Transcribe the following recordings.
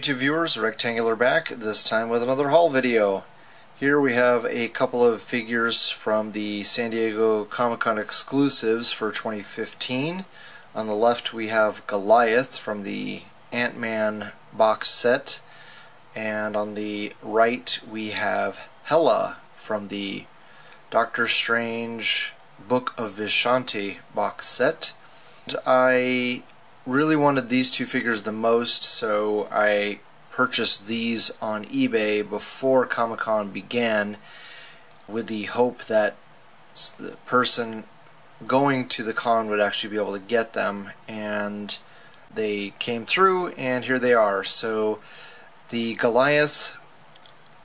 YouTube viewers, Rectangular back, this time with another haul video. Here we have a couple of figures from the San Diego Comic-Con exclusives for 2015. On the left we have Goliath from the Ant-Man box set, and on the right we have Hela from the Doctor Strange Book of S.H.I.E.L.D box set. I really wanted these two figures the most, so I purchased these on eBay before Comic-Con began with the hope that the person going to the con would actually be able to get them, and they came through and here they are. So the Goliath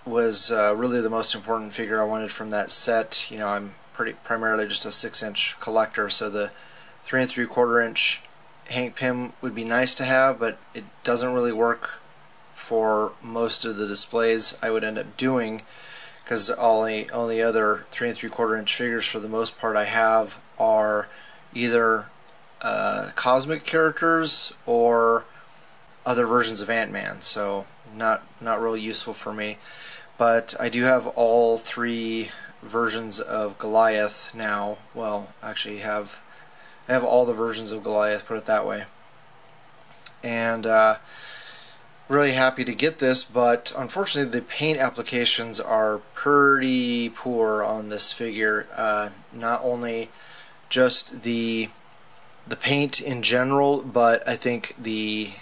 was really the most important figure I wanted from that set. You know, I'm primarily just a 6-inch collector, so the 3 3/4 inch Hank Pym would be nice to have, but it doesn't really work for most of the displays I would end up doing, because all the other 3 3/4 inch figures for the most part I have are either cosmic characters or other versions of Ant-Man, so not really useful for me. But I do have all three versions of Goliath now. Well, actually I have all the versions of Goliath, put it that way. And really happy to get this, but unfortunately the paint applications are pretty poor on this figure. Not only just the paint in general, but I think the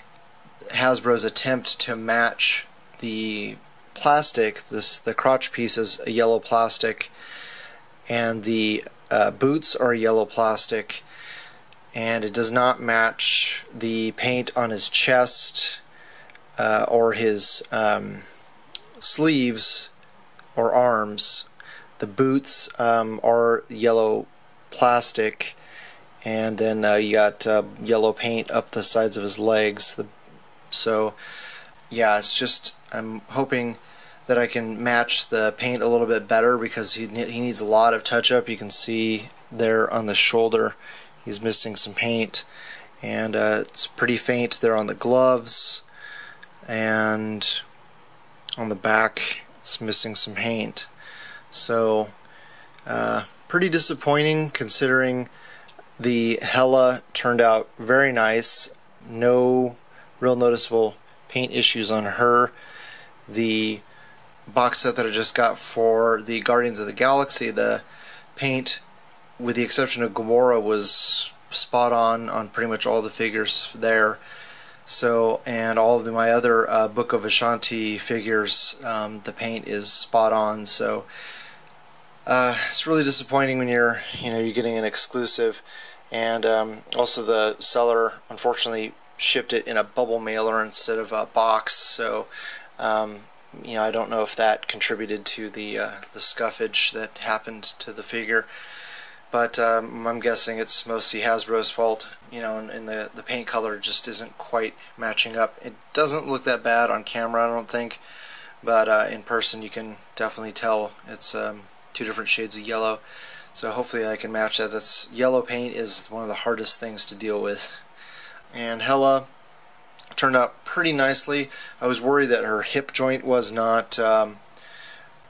Hasbro's attempt to match the plastic, the crotch piece is a yellow plastic, and the boots are yellow plastic, and it does not match the paint on his chest or his sleeves or arms. The boots are yellow plastic, and then you got yellow paint up the sides of his legs. So yeah, it's just, I'm hoping that I can match the paint a little bit better, because he needs a lot of touch-up. You can see there on the shoulder he's missing some paint, and it's pretty faint there on the gloves, and on the back it's missing some paint. So pretty disappointing, considering the Hela turned out very nice. No real noticeable paint issues on her. The box set that I just got for the Guardians of the Galaxy, the paint, with the exception of Gamora, was spot on pretty much all the figures there. So, and all of my other Book of S.H.I.E.L.D figures, the paint is spot on. So it's really disappointing when you're getting an exclusive, and also the seller unfortunately shipped it in a bubble mailer instead of a box. So I don't know if that contributed to the scuffage that happened to the figure. But I'm guessing it's mostly Hasbro's fault, and the paint color just isn't quite matching up. It doesn't look that bad on camera, I don't think, but in person you can definitely tell it's two different shades of yellow. So hopefully I can match that. That's yellow paint is one of the hardest things to deal with. And Hela turned out pretty nicely. I was worried that her hip joint was not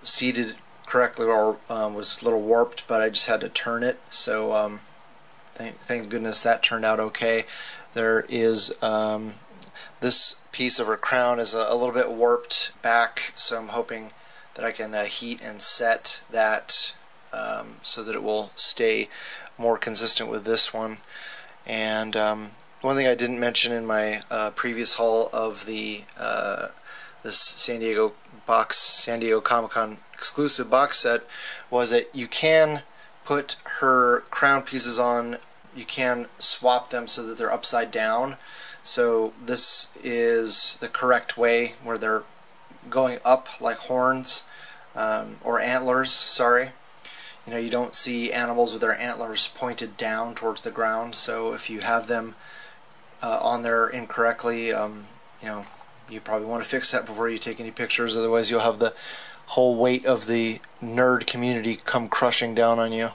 seated correctly, or was a little warped, but I just had to turn it, so thank goodness that turned out okay. There is this piece of her crown is a little bit warped back, so I'm hoping that I can heat and set that so that it will stay more consistent with this one. And one thing I didn't mention in my previous haul of the this San Diego Comic-Con exclusive box set was that you can put her crown pieces on, you can swap them so that they're upside down. So this is the correct way, where they're going up like horns, or antlers, sorry. You don't see animals with their antlers pointed down towards the ground, so if you have them on there incorrectly, you probably want to fix that before you take any pictures, otherwise you'll have the whole weight of the nerd community come crushing down on you.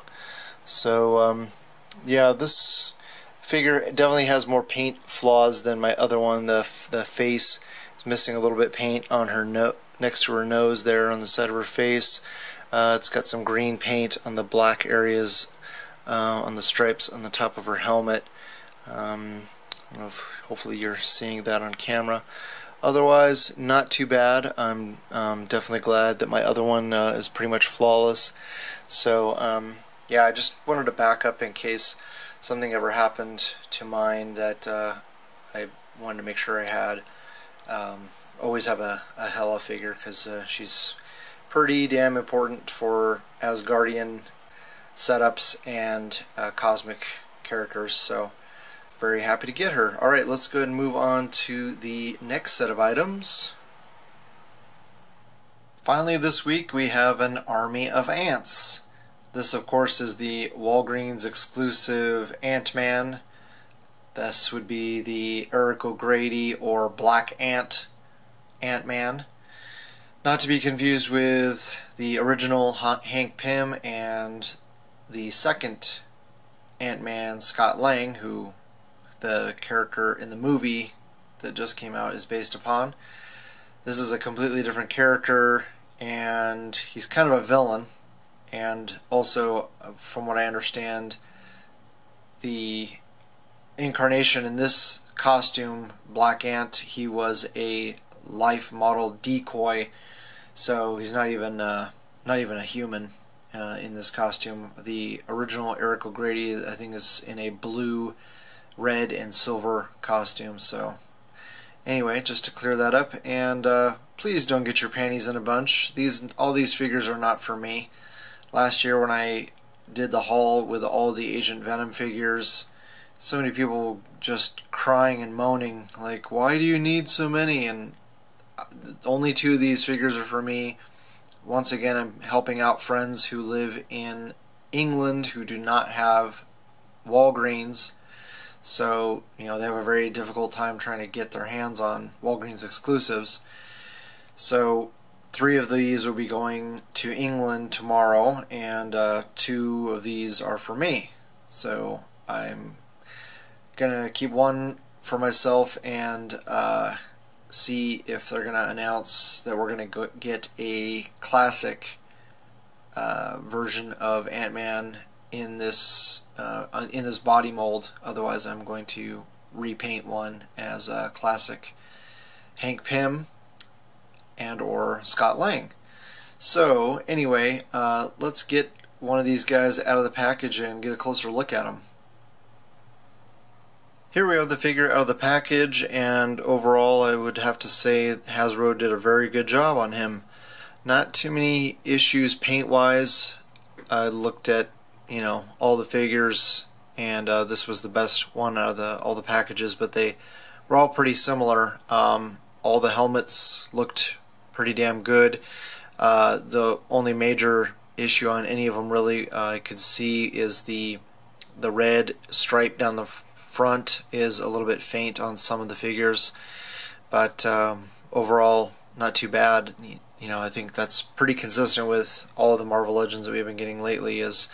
So yeah, this figure definitely has more paint flaws than my other one. The face It's missing a little bit paint on her next to her nose there on the side of her face. It's got some green paint on the black areas on the stripes on the top of her helmet. I don't know if hopefully you're seeing that on camera. Otherwise, not too bad. I'm definitely glad that my other one is pretty much flawless. So yeah, I just wanted to back up in case something ever happened to mine that I wanted to make sure I had. Always have a Hela figure because she's pretty damn important for Asgardian setups and cosmic characters, so very happy to get her. Alright, let's go ahead and move on to the next set of items. Finally this week we have an army of ants. This of course is the Walgreens exclusive Ant-Man. This would be the Eric O'Grady or Black Ant-Man. Not to be confused with the original Hank Pym and the second Ant-Man, Scott Lang, who the character in the movie that just came out is based upon. This is a completely different character, and he's kind of a villain, and also, from what I understand, the incarnation in this costume, Black Ant, he was a life model decoy, so he's not even a human in this costume. The original Eric O'Grady, I think, is in a blue, red, and silver costume. So anyway, just to clear that up, and please don't get your panties in a bunch. All these figures are not for me. Last year when I did the haul with all the Agent Venom figures, so many people just crying and moaning, like, why do you need so many? And only 2 of these figures are for me. Once again, I'm helping out friends who live in England who do not have Walgreens, so they have a very difficult time trying to get their hands on Walgreens exclusives. So 3 of these will be going to England tomorrow, and 2 of these are for me. So I'm gonna keep 1 for myself and see if they're gonna announce that we're gonna get a classic version of Ant-Man in this body mold. Otherwise, I'm going to repaint one as a classic Hank Pym and or Scott Lang. So anyway, let's get one of these guys out of the package and get a closer look at him. Here we have the figure out of the package, and overall I would have to say Hasbro did a very good job on him. Not too many issues paint-wise. I looked at all the figures, and this was the best one out of all the packages, but they were all pretty similar. All the helmets looked pretty damn good. The only major issue on any of them really I could see is the red stripe down the front is a little bit faint on some of the figures, but overall not too bad. I think that's pretty consistent with all of the Marvel Legends that we've been getting lately, is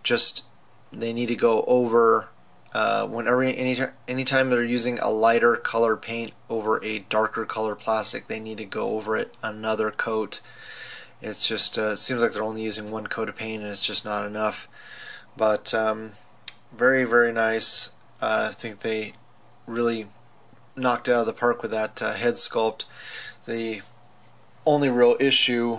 just they need to go over anytime they're using a lighter color paint over a darker color plastic, they need to go over it another coat. It's just it seems like they're only using 1 coat of paint, and it's just not enough. But very, very nice. I think they really knocked it out of the park with that head sculpt. The only real issue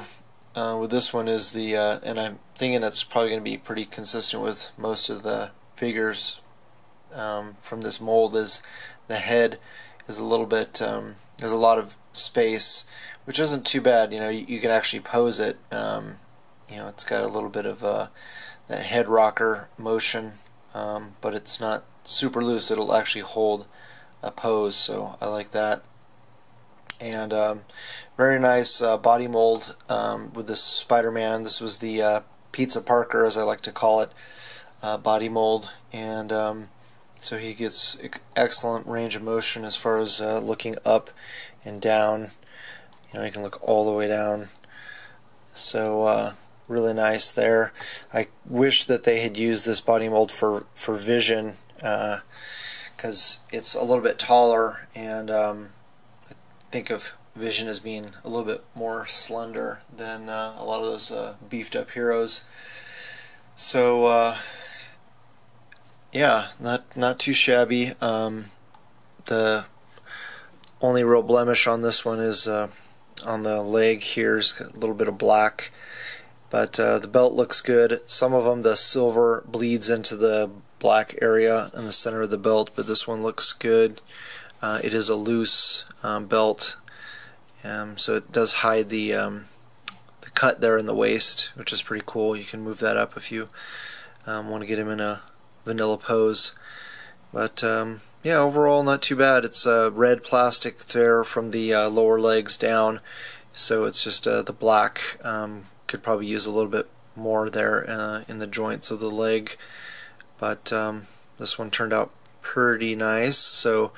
with this one is and I'm thinking that's probably going to be pretty consistent with most of the figures from this mold, is the head is a little bit, there's a lot of space, which isn't too bad. You can actually pose it. It's got a little bit of that head rocker motion, but it's not super loose. It'll actually hold a pose, so I like that. And very nice body mold with this Spider-Man. This was the Pizza Parker, as I like to call it, body mold, and so he gets excellent range of motion as far as looking up and down. You can look all the way down, so really nice there. I wish that they had used this body mold for Vision, because it's a little bit taller, and I think of Vision as being a little bit more slender than a lot of those beefed up heroes. So yeah, not too shabby. The only real blemish on this one is on the leg here is a little bit of black, but the belt looks good. Some of them, the silver bleeds into the black area in the center of the belt, but this one looks good. It is a loose belt, so it does hide the cut there in the waist, which is pretty cool. You can move that up if you want to get him in a vanilla pose. But yeah, overall not too bad. It's red plastic there from the lower legs down, so it's just the black. Could probably use a little bit more there in the joints of the leg, but this one turned out pretty nice. So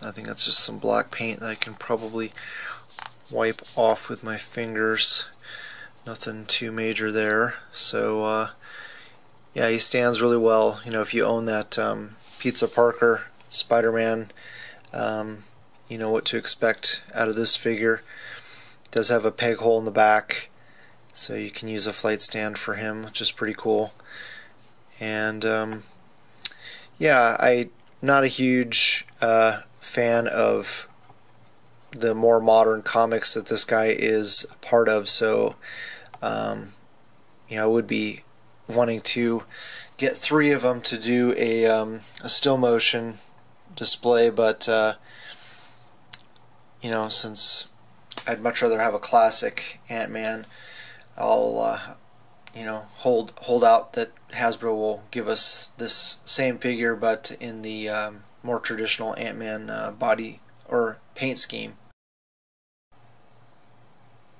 I think that's just some black paint that I can probably wipe off with my fingers. Nothing too major there. So yeah, he stands really well. You know, if you own that Pizza Parker Spider-Man, you know what to expect out of this figure. It does have a peg hole in the back, so you can use a flight stand for him, which is pretty cool. And yeah, I'm not a huge fan of the more modern comics that this guy is a part of, so you know, I would be wanting to get 3 of them to do a still motion display, but you know, since I'd much rather have a classic Ant-Man, I'll you know, hold out that Hasbro will give us this same figure, but in the more traditional Ant-Man body or paint scheme.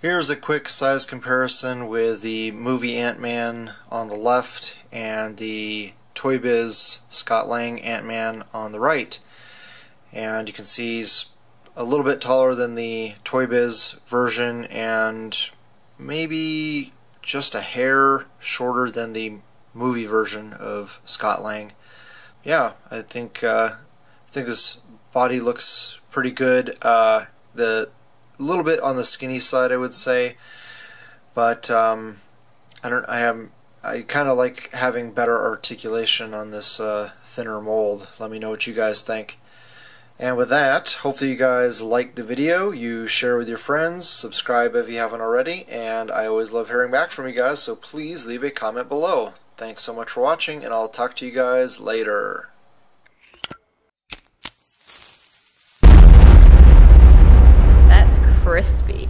Here's a quick size comparison with the movie Ant-Man on the left and the Toy Biz Scott Lang Ant-Man on the right. And you can see he's a little bit taller than the Toy Biz version and maybe just a hair shorter than the movie version of Scott Lang. Yeah, I think this body looks pretty good. The little bit on the skinny side, I would say, but I kind of like having better articulation on this thinner mold. Let me know what you guys think. And with that, hopefully you guys liked the video, you share with your friends, subscribe if you haven't already, and I always love hearing back from you guys, so please leave a comment below. Thanks so much for watching, and I'll talk to you guys later. That's crispy.